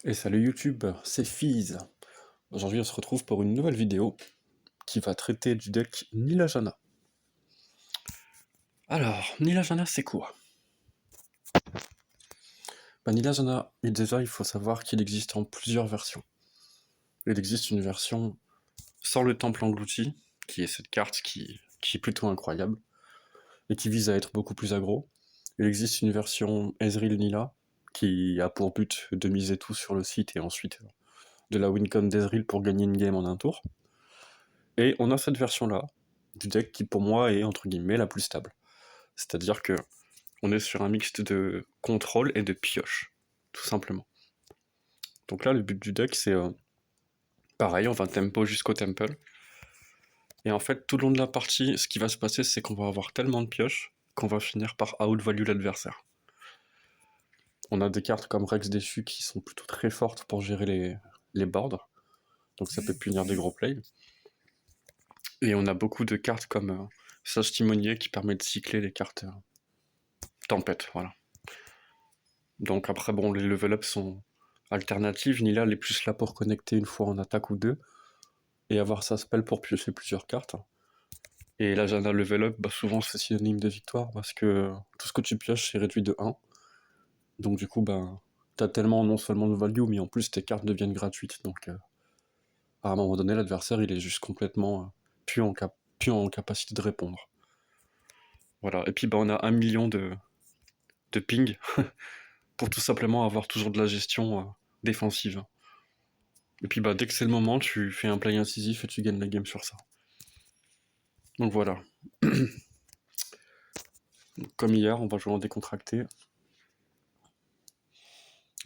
Et salut YouTube, c'est Fiz. Aujourd'hui on se retrouve pour une nouvelle vidéo qui va traiter du deck Nilajana. Alors, Nilajana c'est quoi? Nilajana, déjà il faut savoir qu'il existe en plusieurs versions. Il existe une version sans le temple englouti, qui est cette carte qui est plutôt incroyable, et qui vise à être beaucoup plus aggro. Il existe une version Ezreal Nila, qui a pour but de miser tout sur le site et ensuite de la wincon d'Ezreal pour gagner une game en un tour. Et on a cette version-là, du deck qui pour moi est entre guillemets la plus stable. C'est-à-dire que on est sur un mixte de contrôle et de pioche, tout simplement. Donc là, le but du deck, c'est pareil, on va tempo jusqu'au temple. Et en fait, tout le long de la partie, ce qui va se passer, c'est qu'on va avoir tellement de pioches qu'on va finir par outvalue l'adversaire. On a des cartes comme Rex Déchu qui sont plutôt très fortes pour gérer les boards, donc ça peut punir des gros plays. Et on a beaucoup de cartes comme Sage Timonier qui permet de cycler les cartes tempête, voilà. Donc après, bon, les level up sont alternatives. Nila, elle est plus là pour connecter une fois en attaque ou deux, et avoir sa spell pour piocher plusieurs cartes. Et la Jana level up, souvent c'est synonyme de victoire, parce que tout ce que tu pioches est réduit de 1. Donc du coup, t'as tellement non seulement de value, mais en plus tes cartes deviennent gratuites. Donc à un moment donné, l'adversaire, il est juste complètement plus en capacité de répondre. Voilà, et puis on a 1 million de ping, pour tout simplement avoir toujours de la gestion défensive. Et puis dès que c'est le moment, tu fais un play incisif et tu gagnes la game sur ça. Donc voilà. Comme hier, on va jouer en décontracté.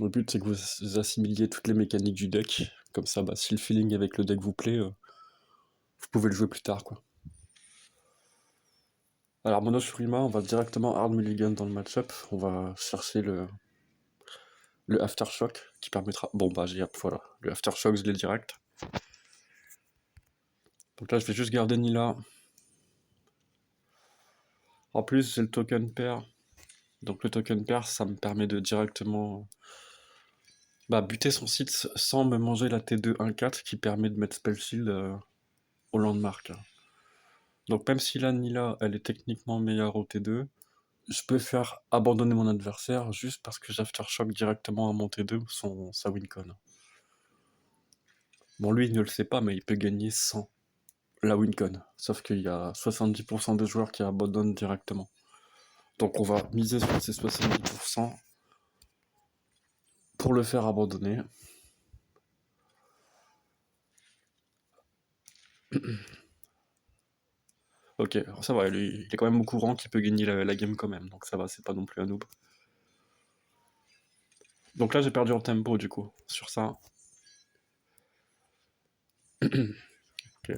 Le but c'est que vous assimiliez toutes les mécaniques du deck. Comme ça, si le feeling avec le deck vous plaît, vous pouvez le jouer plus tard, quoi. Alors Mono Shurima, on va directement hard mulligan dans le match-up. On va chercher le Aftershock qui permettra... voilà. Le Aftershock, je l'ai direct. Donc là, je vais juste garder Nila. En plus, j'ai le token pair. Donc le token pair, ça me permet de directement buter son site sans me manger la T2 1-4 qui permet de mettre Spell Shield au landmark. Donc même si la Nila, elle est techniquement meilleure au T2, je peux faire abandonner mon adversaire juste parce que j'aftershock directement à mon T2 sa wincon. Bon, lui, il ne le sait pas, mais il peut gagner sans la wincon. Sauf qu'il y a 70% des joueurs qui abandonnent directement. Donc on va miser sur ces 70% pour le faire abandonner. Ok, alors ça va, lui, il est quand même au courant qu'il peut gagner la game quand même, donc ça va, c'est pas non plus un noob. Donc là, j'ai perdu en tempo, du coup, sur ça. Ok.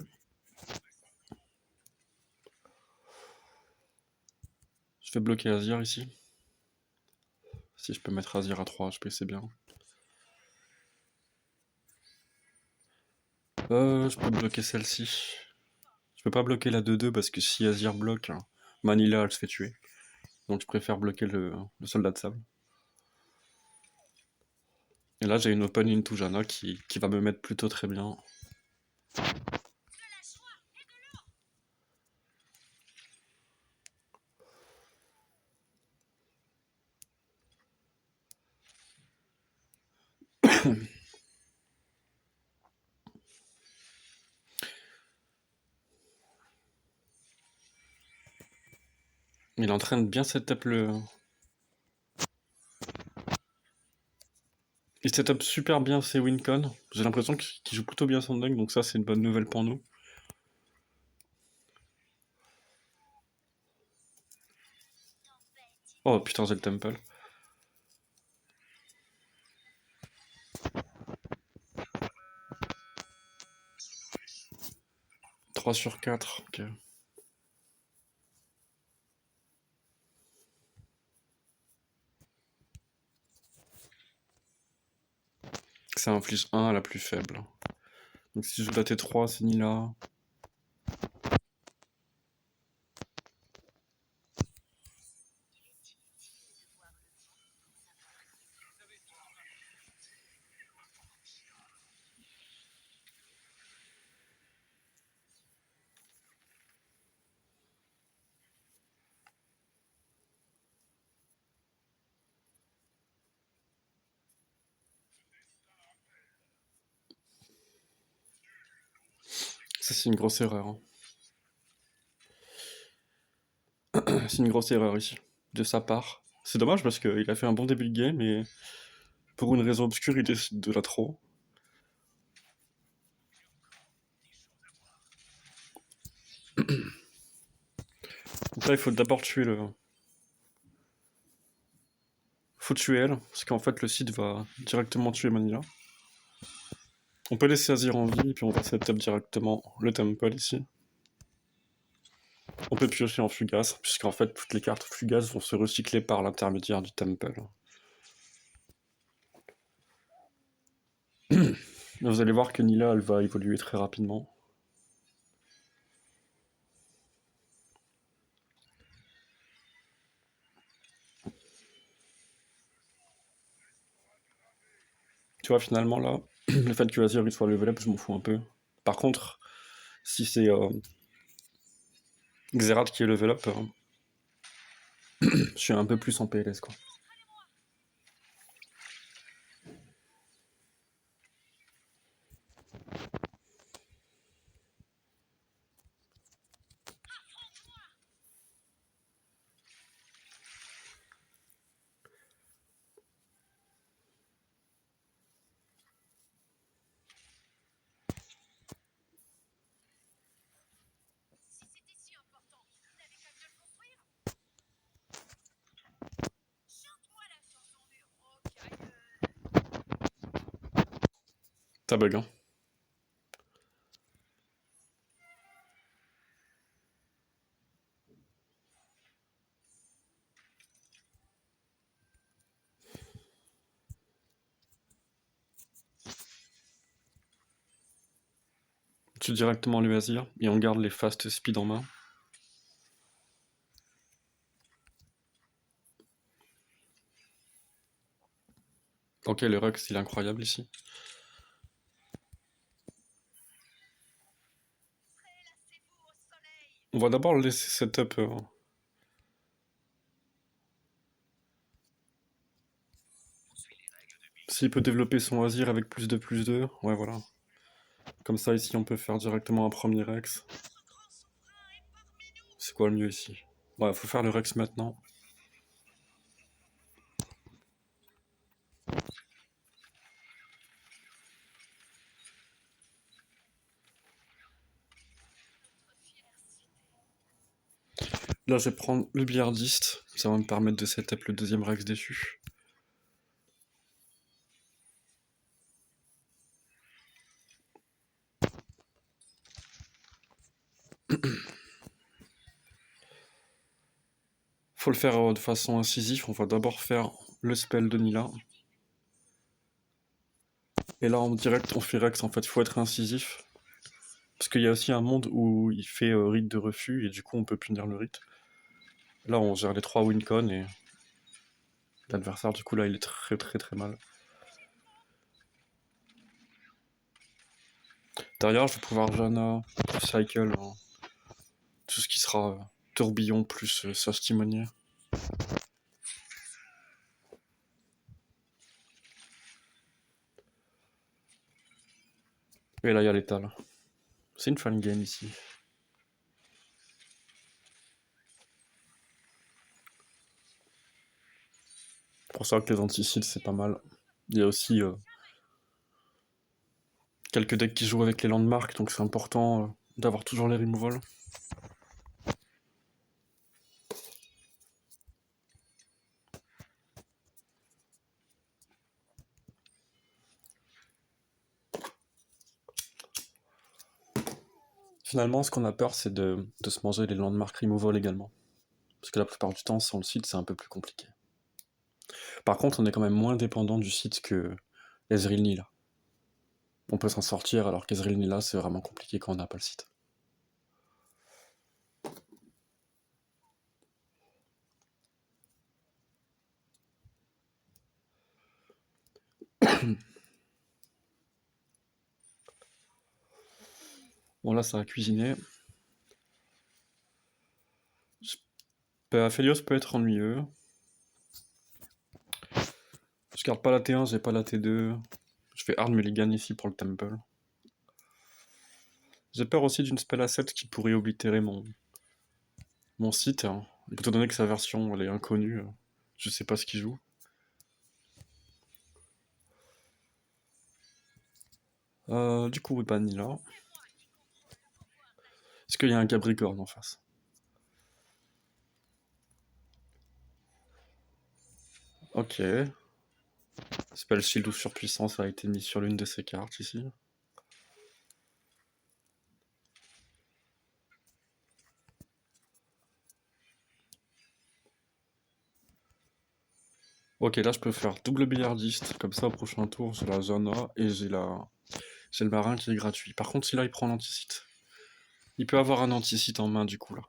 Je vais bloquer Azir ici. Si je peux mettre Azir à 3 HP, c'est bien. Je peux bloquer celle-ci. Je peux pas bloquer la 2-2 parce que si Azir bloque, Manila elle se fait tuer. Donc je préfère bloquer le soldat de sable. Et là j'ai une open into Jana qui va me mettre plutôt très bien. Il est en train de bien setup le... Il setup super bien ses wincon. J'ai l'impression qu'il joue plutôt bien son deck, donc ça c'est une bonne nouvelle pour nous. Oh putain, j'ai le temple. 3 sur 4, ok. Ça inflige 1 à la plus faible. Donc si je joue la T3, c'est Nila. Ça, c'est une grosse erreur, hein. C'est une grosse erreur ici, de sa part. C'est dommage parce qu'il a fait un bon début de game et pour une raison obscure, il décide de la trop. Donc là, il faut d'abord tuer le... Faut tuer elle, parce qu'en fait, le site va directement tuer Manila. On peut laisser Azir en vie, puis on va setup directement le temple ici. On peut piocher en fugace, puisqu'en fait, toutes les cartes fugaces vont se recycler par l'intermédiaire du temple. Vous allez voir que Nila, elle va évoluer très rapidement. Tu vois, finalement, là, le fait que Azir il soit level up, je m'en fous un peu. Par contre, si c'est Xerath qui est level up, je suis un peu plus en PLS, quoi. Ça bug, hein. Tue directement le Azir, et on garde les fast speed en main. Ok, le Rux, il est incroyable ici. On va d'abord le laisser setup. S'il peut développer son Azir avec plus de, ouais, voilà. Comme ça, ici, on peut faire directement un premier Rex. C'est quoi le mieux ici? Ouais, faut faire le Rex maintenant. Là, je vais prendre le billardiste. Ça va me permettre de setup le deuxième Rex déchu. Faut le faire de façon incisive. On va d'abord faire le spell de Nila. Et là, en direct, on fait Rex. En fait, faut être incisif. Parce qu'il y a aussi un monde où il fait rite de refus, et du coup, on peut punir le rite. Là, on gère les 3 wincon, et l'adversaire, du coup, là, il est très très très mal. Derrière, je vais pouvoir Janna, Cycle, hein. Tout ce qui sera tourbillon plus sage timonier. Et là, il y a l'étal. C'est une fan game ici. Pour ça que les anticides, c'est pas mal. Il y a aussi quelques decks qui jouent avec les landmarks, donc c'est important d'avoir toujours les removals. Finalement, ce qu'on a peur, c'est de se manger les landmarks removal également. Parce que la plupart du temps, sans le site, c'est un peu plus compliqué. Par contre, on est quand même moins dépendant du site que Ezreal Nila. On peut s'en sortir, alors qu'Ezreal Nila, c'est vraiment compliqué quand on n'a pas le site. Bon, là, ça a cuisiné. Aphelios peut être ennuyeux. Je garde pas la T1, j'ai pas la T2. Je fais Hard Mulligan ici pour le Temple. J'ai peur aussi d'une spell asset qui pourrait oblitérer mon site, hein. Étant donné que sa version elle est inconnue, je sais pas ce qu'il joue. Du coup, Ban il là. Est-ce qu'il y a un Capricorne en face? Ok. Spell Shield ou Surpuissance a été mis sur l'une de ces cartes ici. Ok, là je peux faire double billardiste, comme ça au prochain tour j'ai la zone A et j'ai le marin qui est gratuit. Par contre, si là il prend l'anticite, il peut avoir un anticite en main du coup là.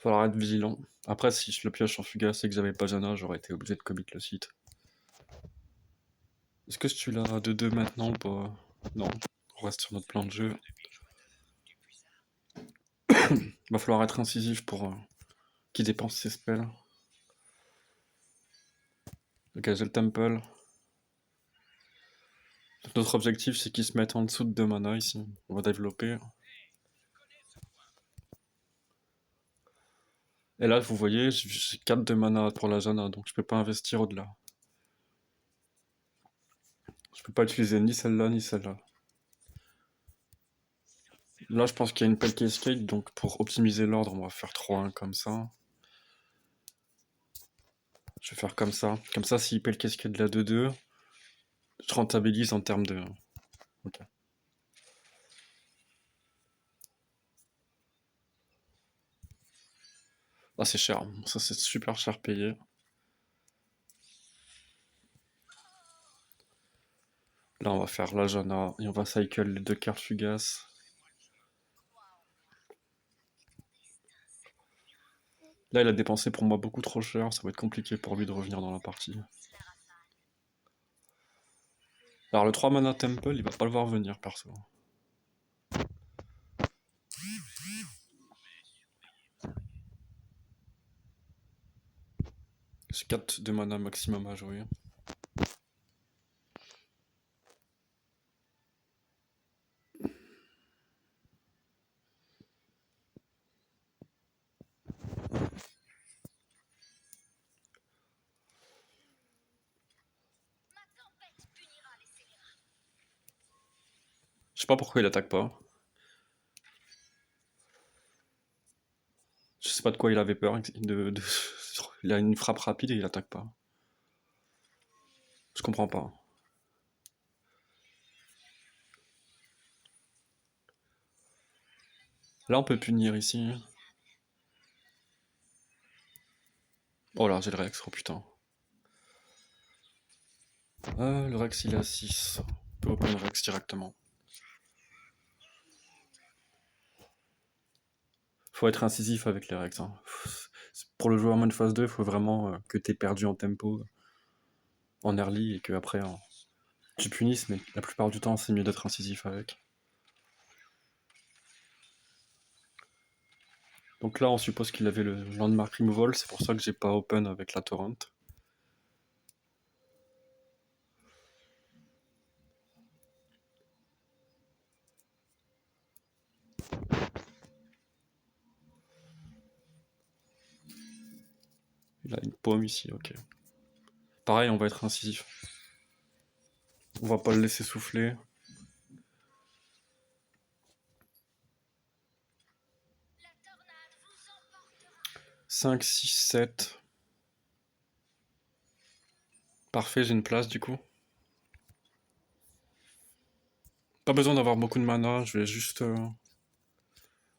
Falloir être vigilant. Après, si je le pioche en fugace et que j'avais pas Jana, j'aurais été obligé de commit le site. Est-ce que tu l'as de 2 maintenant ou pas? Non, on reste sur notre plan de jeu. Va falloir être incisif pour qu'il dépense ses spells. Ok, j'ai le temple. Notre objectif c'est qu'il se mette en dessous de 2 mana ici. On va développer. Et là, vous voyez, j'ai 4 de mana pour la Jana, donc je peux pas investir au-delà. Je peux pas utiliser ni celle-là, ni celle-là. Là, je pense qu'il y a une pelle cascade, donc pour optimiser l'ordre, on va faire 3-1 comme ça. Je vais faire comme ça. Comme ça, s'il pelle cascade la 2-2, je rentabilise en termes de... Ok. Ah, c'est cher. Ça, c'est super cher payé. Là, on va faire la Jana et on va cycle les 2 cartes fugaces. Là, il a dépensé pour moi beaucoup trop cher. Ça va être compliqué pour lui de revenir dans la partie. Alors, le 3 mana Temple, il va pas le voir venir, perso. J'ai 4 de mana maximum à jouer. Je sais pas pourquoi il attaque pas. Je sais pas de quoi il avait peur. Il a une frappe rapide et il attaque pas. Je comprends pas. Là, on peut punir ici. Oh là, j'ai le Rex. Oh putain. Le Rex, il est à 6. On peut open Rex directement. Faut être incisif avec les Rex, hein. Pour le joueur en mode phase 2, il faut vraiment que t'aies perdu en tempo, en early, et que après tu punisses, mais la plupart du temps, c'est mieux d'être incisif avec. Donc là, on suppose qu'il avait le landmark removal, c'est pour ça que j'ai pas open avec la torrent. Il a une paume ici, ok. Pareil, on va être incisif. On va pas le laisser souffler. 5, 6, 7. Parfait, j'ai une place du coup. Pas besoin d'avoir beaucoup de mana, je vais juste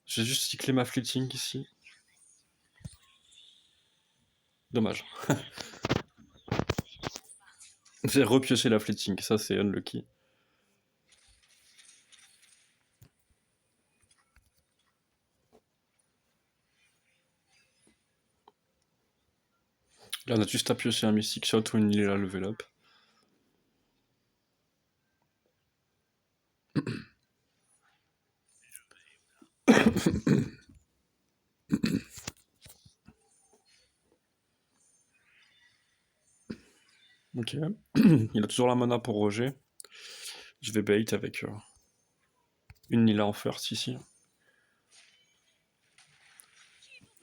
cycler ma fleeting ici. Dommage. J'ai repioché la fleeting, ça c'est unlucky. Là on a juste à piocher un Mystic Shot ou une Lila level up. Ok. Il a toujours la mana pour Roger. Je vais bait avec une Nila en first ici.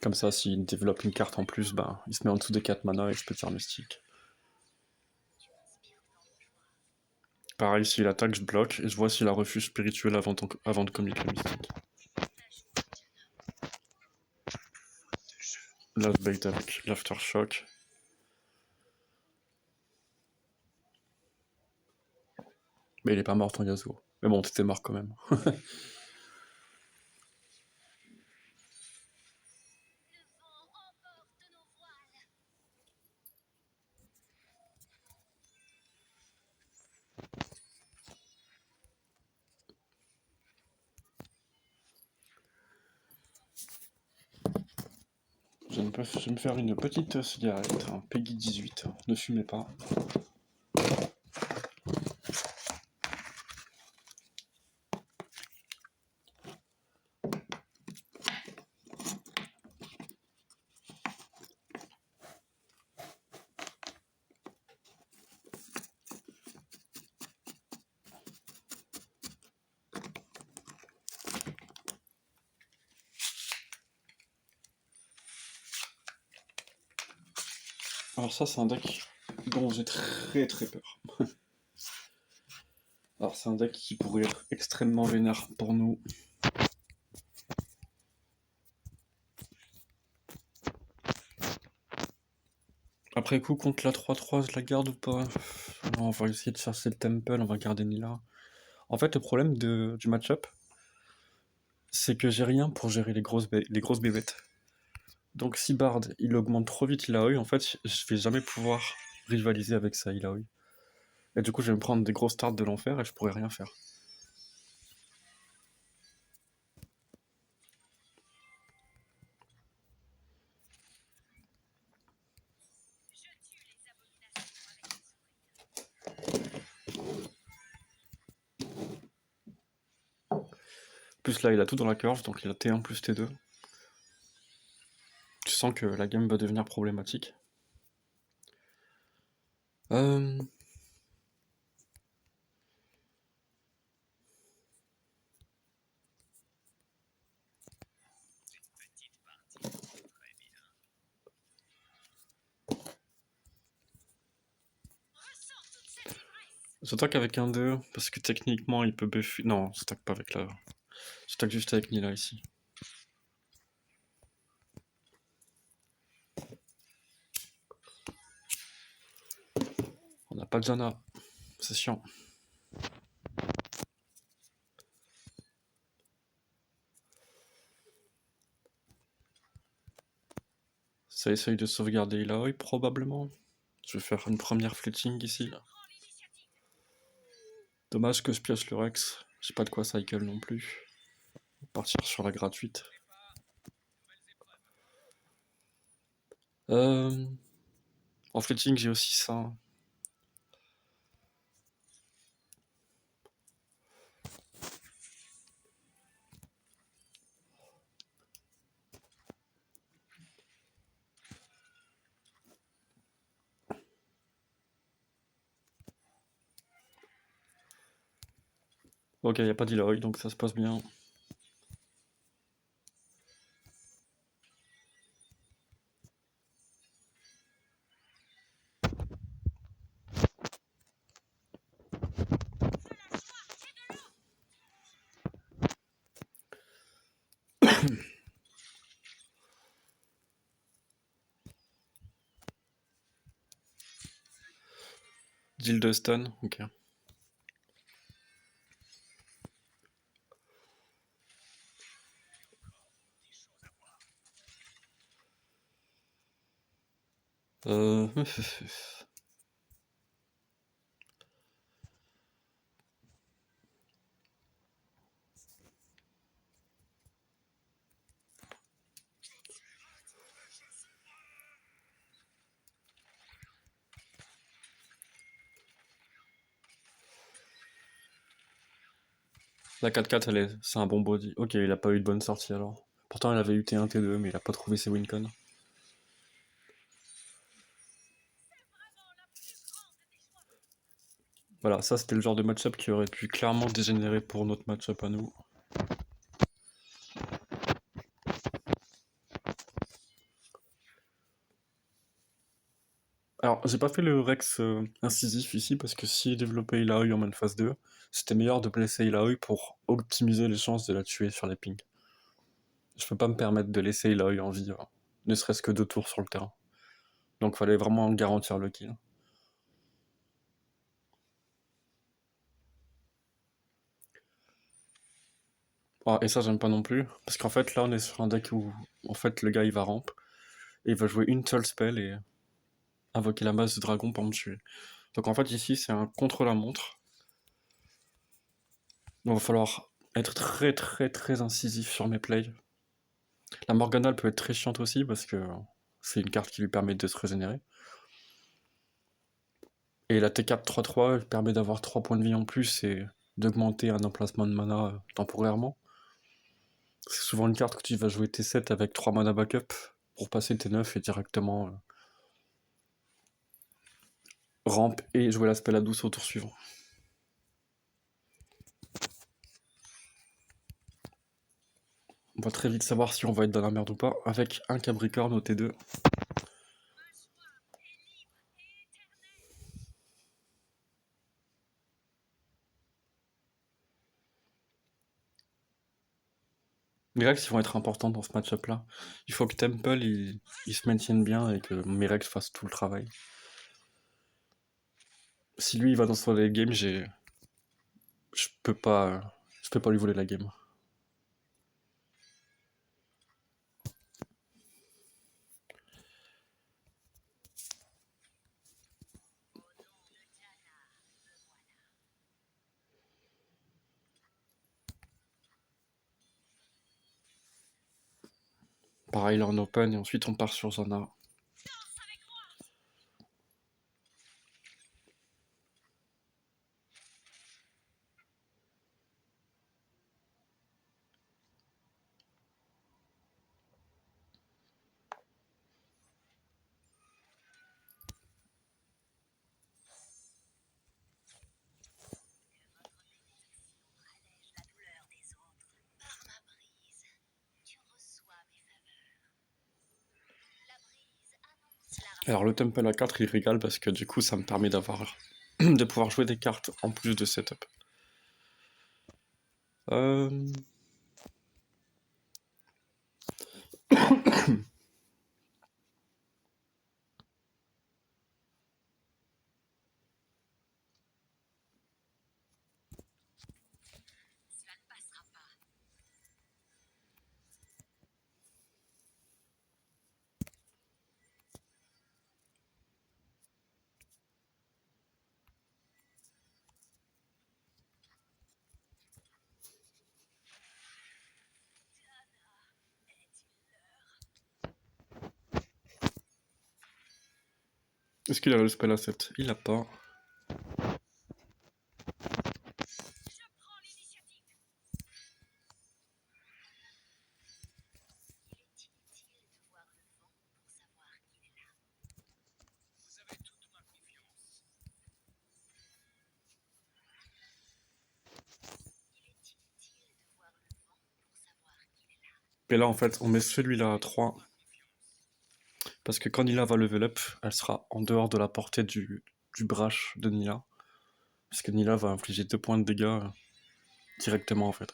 Comme ça, s'il développe une carte en plus, ben, il se met en dessous des 4 mana et je peux tirer mystique. Pareil, s'il attaque, je bloque et je vois s'il a refuge spirituel avant de commit le mystique. Là, je bait avec l'Aftershock. Mais il est pas mort ton Yasuo. Mais bon, t'étais mort quand même. Je vais me faire une petite cigarette, un Peggy 18. Ne fumez pas. Alors ça, c'est un deck dont j'ai très très peur. Alors c'est un deck qui pourrait être extrêmement vénère pour nous. Après coup, contre la 3-3, je la garde ou pas? On va essayer de chercher le temple, on va garder Nila. En fait, le problème du match-up, c'est que j'ai rien pour gérer les grosses bébêtes. Donc si Bard, il augmente trop vite Ilaoi, en fait, je vais jamais pouvoir rivaliser avec ça, Ilaoi. Et du coup, je vais me prendre des grosses starts de l'enfer et je pourrai rien faire. Plus là, il a tout dans la curve, donc il a T1 plus T2. Tu sens que la game va devenir problématique. Euh... J'attaque avec un 2, parce que techniquement il peut buffer. Non, j'attaque pas avec la. J'attaque juste avec Nila ici. On n'a pas de Jana, c'est chiant. Ça essaye de sauvegarder Ilaoi, probablement. Je vais faire une première fletching ici. Dommage que je pioche le Rex. J'ai pas de quoi cycle non plus. Partir sur la gratuite. En fletching, j'ai aussi ça. Ok, y a pas d'Illaoi, donc ça se passe bien. Deal de stun, ok. Euh... La 4-4, c'est un bon body. Ok, il a pas eu de bonne sortie alors. Pourtant, il avait eu T1, T2, mais il a pas trouvé ses wincons. Voilà, ça c'était le genre de match-up qui aurait pu clairement dégénérer pour notre match-up à nous. Alors, j'ai pas fait le Rex incisif ici parce que s'il développait Ilaoi en main phase 2, c'était meilleur de blesser Ilaoi pour optimiser les chances de la tuer sur les pings. Je peux pas me permettre de laisser Ilaoi en vie, ne serait-ce que 2 tours sur le terrain. Donc fallait vraiment garantir le kill. Ah, et ça j'aime pas non plus, parce qu'en fait là on est sur un deck où en fait le gars il va ramp, et il va jouer une seule spell et invoquer la masse de dragon pour me tuer. Donc en fait ici c'est un contre-la-montre. Donc il va falloir être très très très incisif sur mes plays. La Morgana elle peut être très chiante aussi parce que c'est une carte qui lui permet de se régénérer. Et la T4 3-3 elle permet d'avoir 3 points de vie en plus et d'augmenter un emplacement de mana temporairement. C'est souvent une carte que tu vas jouer T7 avec 3 mana backup pour passer T9 et directement ramp et jouer la spell à douce au tour suivant. On va très vite savoir si on va être dans la merde ou pas avec un Capricorne au T2. Les Rex ils vont être importants dans ce match-up là. Il faut que Temple il se maintienne bien et que mes Rex fassent tout le travail. Si lui il va dans son late game, je peux pas lui voler la game. Pareil là en open et ensuite on part sur Zana. Alors le Temple à 4 il régale parce que du coup ça me permet d'avoir de pouvoir jouer des cartes en plus de setup. Euh... Est-ce qu'il a le spell à 7? Il l'a pas. Et là en fait on met celui-là à 3. Parce que quand Nila va level up, elle sera en dehors de la portée du brush de Nila. Parce que Nila va infliger 2 points de dégâts directement en fait.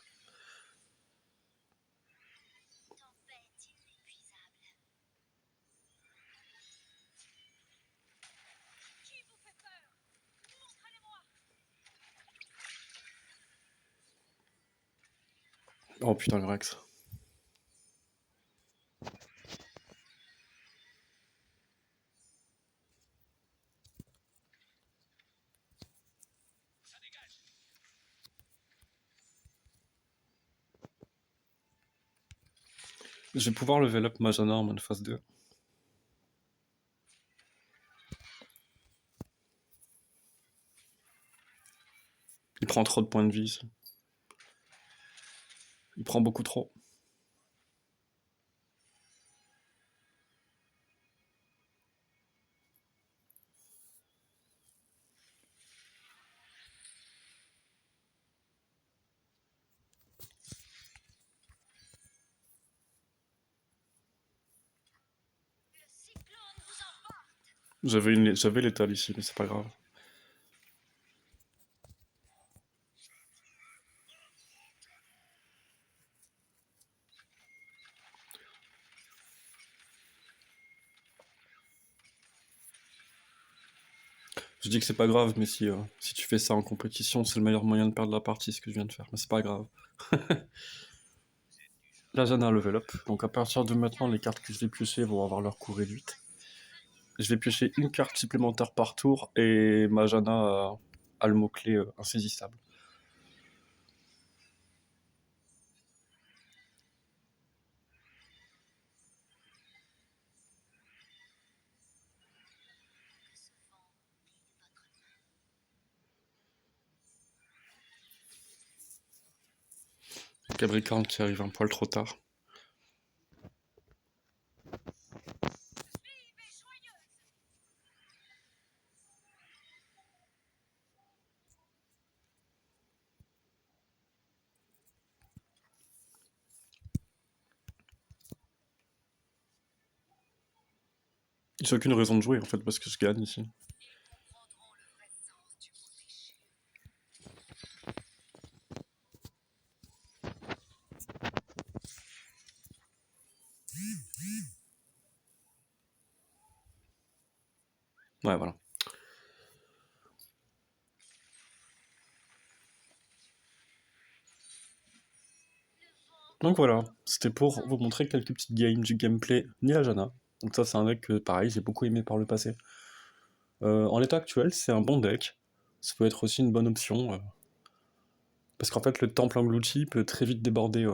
Oh putain le Rex. Je vais pouvoir level up Majana en mode phase 2. Il prend trop de points de vie. Il prend beaucoup trop. J'avais l'étal ici, mais c'est pas grave. Je dis que c'est pas grave, mais si tu fais ça en compétition, c'est le meilleur moyen de perdre la partie, ce que je viens de faire. Mais c'est pas grave. Là, j'en ai un level up. Donc à partir de maintenant, les cartes que je vais piocher vont avoir leur coût réduite. Je vais piocher une carte supplémentaire par tour et ma Jana a le mot-clé insaisissable. Capricorne qui arrive un poil trop tard. J'ai aucune raison de jouer en fait parce que je gagne ici. Ouais, voilà. Donc voilà, c'était pour vous montrer quelques petites games du gameplay Nihajana. Donc ça c'est un deck que pareil j'ai beaucoup aimé par le passé. En l'état actuel c'est un bon deck, ça peut être aussi une bonne option, parce qu'en fait le temple englouti peut très vite déborder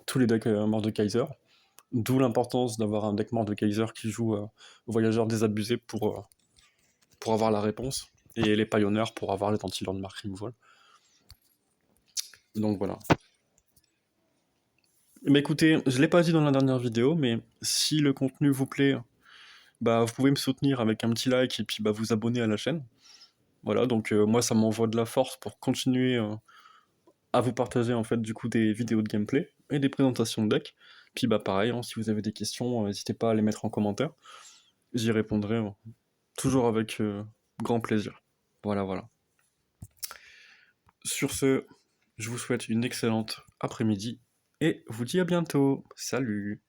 tous les decks morts de Kaiser, d'où l'importance d'avoir un deck mort de Kaiser qui joue Voyageur désabusé pour avoir la réponse, et les Pioneers pour avoir les Tantilor de Mark Removal. Donc voilà. Mais écoutez, je l'ai pas dit dans la dernière vidéo, mais si le contenu vous plaît, bah vous pouvez me soutenir avec un petit like et puis bah vous abonner à la chaîne. Voilà, donc moi ça m'envoie de la force pour continuer à vous partager en fait du coup des vidéos de gameplay et des présentations de deck. Puis bah pareil, hein, si vous avez des questions, n'hésitez pas à les mettre en commentaire. J'y répondrai toujours avec grand plaisir. Voilà, voilà. Sur ce, je vous souhaite une excellente après-midi et vous dis à bientôt. Salut!